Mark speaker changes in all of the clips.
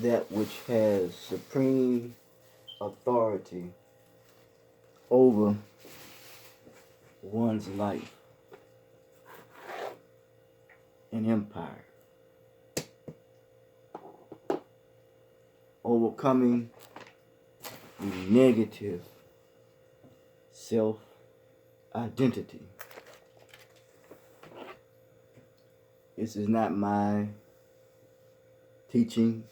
Speaker 1: that which has supreme authority over one's life and empire, overcoming the negative self-identity. This is not my teaching.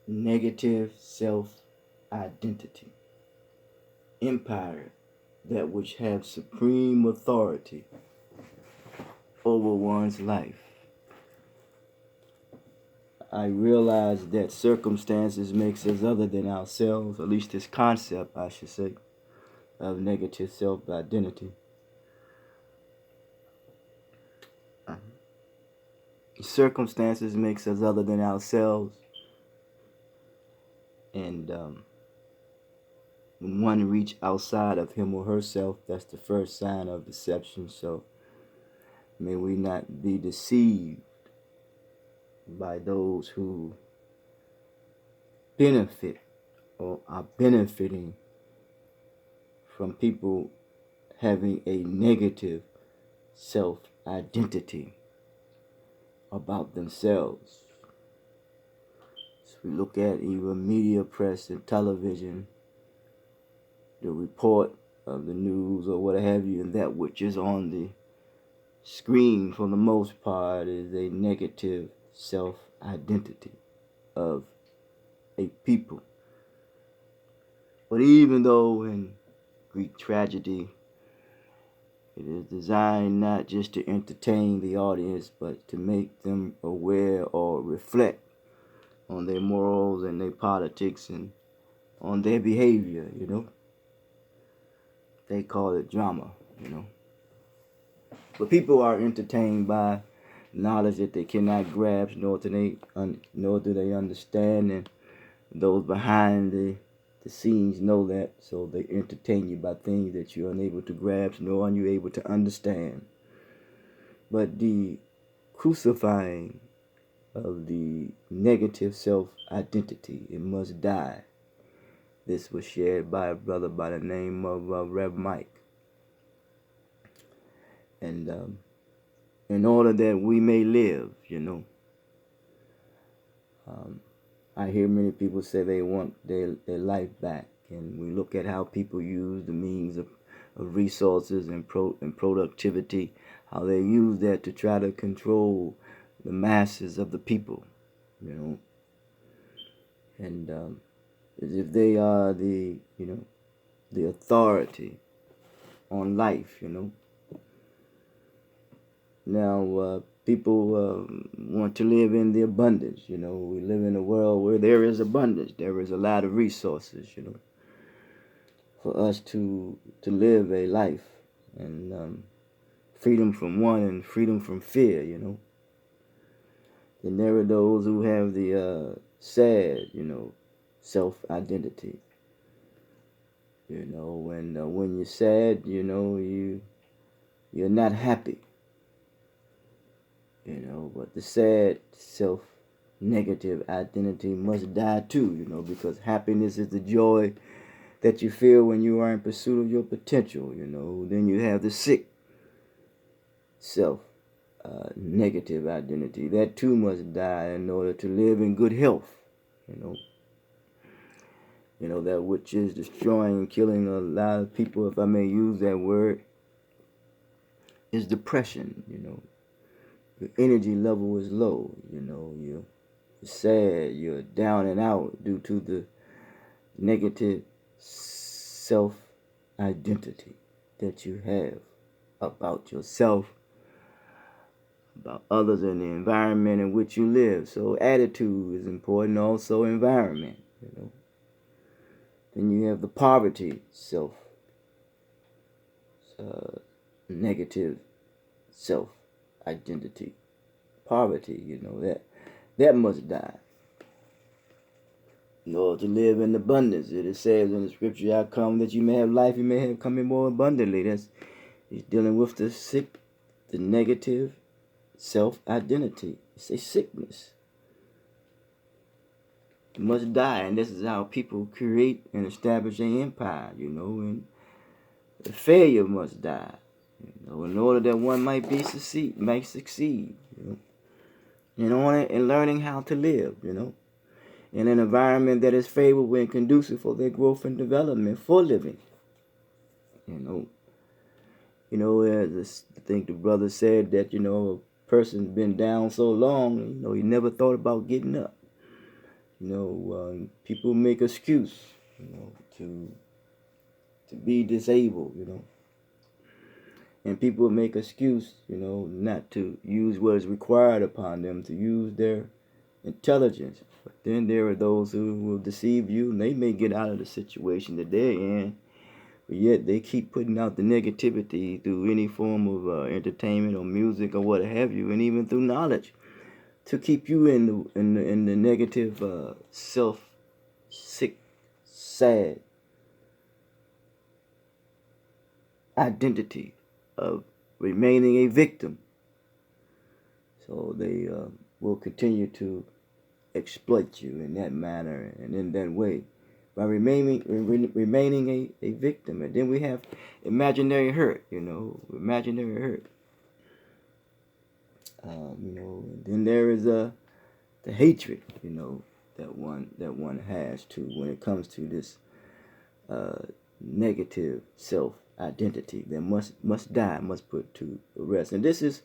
Speaker 1: Negative self-identity. Empire, that which have supreme authority over one's life. I realize that circumstances makes us other than ourselves, at least this concept, I should say, of negative self-identity. Circumstances makes us other than ourselves, and when one reach outside of him or herself, that's the first sign of deception. So may we not be deceived by those who benefit or are benefiting from people having a negative self-identity about themselves. So we look at even media, press, and television, the report of the news or what have you, and that which is on the screen for the most part is a negative self-identity of a people. But even though in Greek tragedy it is designed not just to entertain the audience, but to make them aware or reflect on their morals and their politics and on their behavior, They call it drama, But people are entertained by knowledge that they cannot grasp, nor do they understand, and those behind the scenes know that, so they entertain you by things that you're unable to grasp, nor are you able to understand. But the crucifying of the negative self-identity, it must die. This was shared by a brother by the name of Rev Mike. And in order that we may live, I hear many people say they want their life back, and we look at how people use the means of resources and productivity, how they use that to try to control the masses of the people, and as if they are the authority on life, Now, people want to live in the abundance, We live in a world where there is abundance. There is a lot of resources, for us to live a life and freedom from want and freedom from fear, Then there are those who have the sad, self-identity. When you're sad, you're not happy. But the sad self-negative identity must die too, because happiness is the joy that you feel when you are in pursuit of your potential, Then you have the sick self-negative identity. That too must die in order to live in good health, that which is destroying and killing a lot of people, if I may use that word, is depression, Your energy level is low, you're sad, you're down and out due to the negative self-identity that you have about yourself, about others, and the environment in which you live. So attitude is important, also environment, Then you have the poverty negative self-identity. Poverty, that must die. In order to live in abundance, it says in the scripture, I come that you may have life, you may have come in more abundantly. He's dealing with the sick, the negative self-identity. It's a sickness. It must die, and this is how people create and establish an empire, and the failure must die, in order that one might succeed, in learning how to live, in an environment that is favorable and conducive for their growth and development for living, you know. I think the brother said that, a person's been down so long, he never thought about getting up. People make excuse, to be disabled, and people make excuse, not to use what is required upon them, to use their intelligence. But then there are those who will deceive you, and they may get out of the situation that they're in, but yet they keep putting out the negativity through any form of entertainment or music or what have you, and even through knowledge, to keep you in the negative, sick, sad identity of remaining a victim. So they will continue to exploit you in that manner and in that way by remaining a victim. And then we have imaginary hurt, imaginary hurt. And then there is the hatred, that one has to when it comes to this negative self-identity that must die, must put to rest. And this is,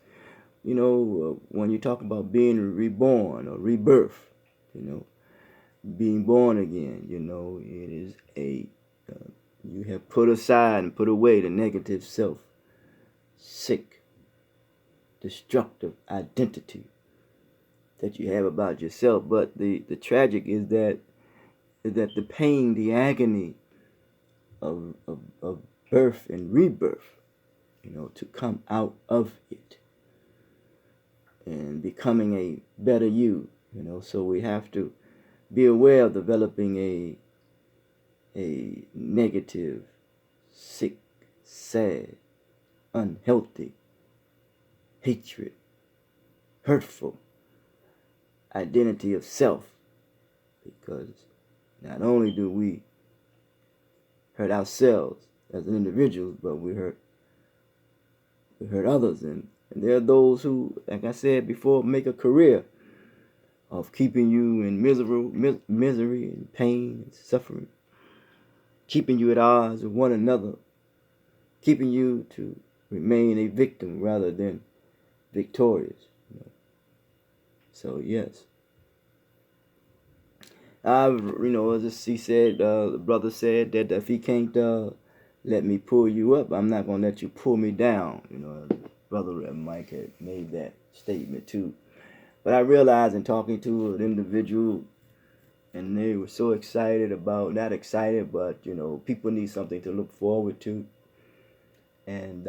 Speaker 1: when you talk about being reborn or rebirth, being born again, it is you have put aside and put away the negative self, sick, destructive identity that you have about yourself. But the tragic is that the pain, the agony of birth and rebirth, to come out of it and becoming a better you, so we have to be aware of developing a negative, sick, sad, unhealthy, hatred, hurtful identity of self, because not only do we hurt ourselves as individuals, but we hurt others, and there are those who, like I said before, make a career of keeping you in misery and pain and suffering, keeping you at odds with one another, keeping you to remain a victim rather than victorious. So yes, as he said, the brother said that if he can't let me pull you up, I'm not gonna let you pull me down. Brother Mike had made that statement too. But I realized in talking to an individual, and they were so excited about, not excited, but people need something to look forward to. And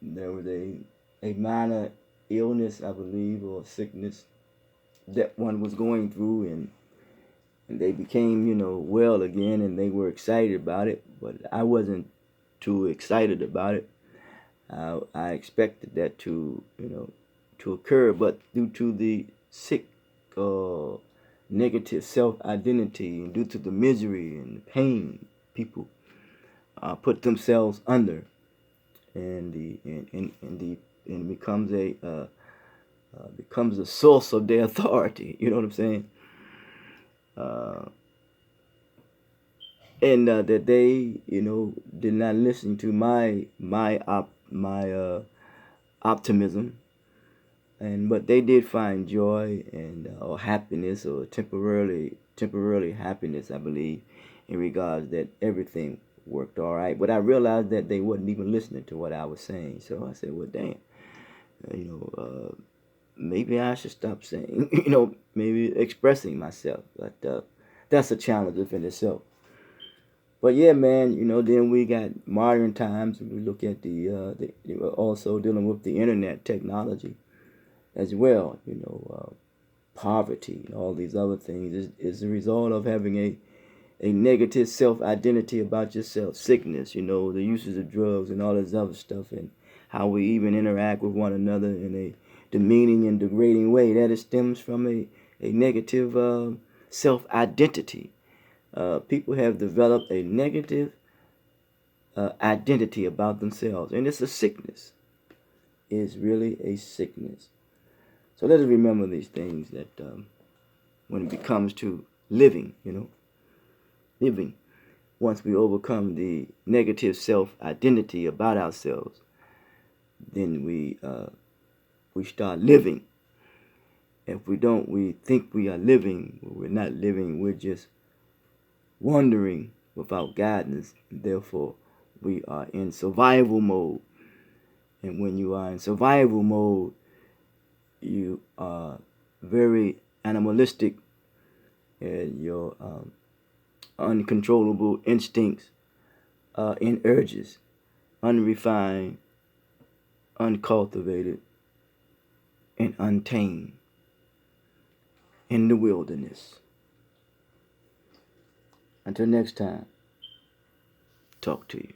Speaker 1: there was a minor illness, I believe, or sickness that one was going through, and they became, well again, and they were excited about it, but I wasn't too excited about it. I expected that to occur, but due to the sick, negative self-identity, and due to the misery and the pain people put themselves under, and it becomes a source of their authority. You know what I'm saying? And that they, did not listen to my optimism, but they did find joy and or happiness, or temporarily happiness, I believe, in regards that everything worked all right. But I realized that they wasn't even listening to what I was saying. So I said, well, damn, maybe I should stop saying, maybe expressing myself. But that's a challenge within itself. But yeah, man, then we got modern times, and we look at the also dealing with the internet technology as well. Poverty and all these other things is a result of having a negative self-identity about yourself. Sickness, the uses of drugs and all this other stuff, and how we even interact with one another in a demeaning and degrading way, that it stems from a negative self-identity. People have developed a negative identity about themselves, and it's a sickness. It's really a sickness. So let us remember these things that when it comes to living, living, once we overcome the negative self-identity about ourselves, then we start living. If we don't, we think we are living. We're not living. We're just wandering without guidance. Therefore, we are in survival mode. And when you are in survival mode, you are very animalistic, and your uncontrollable instincts and urges, unrefined, uncultivated, and untamed in the wilderness. Until next time, talk to you.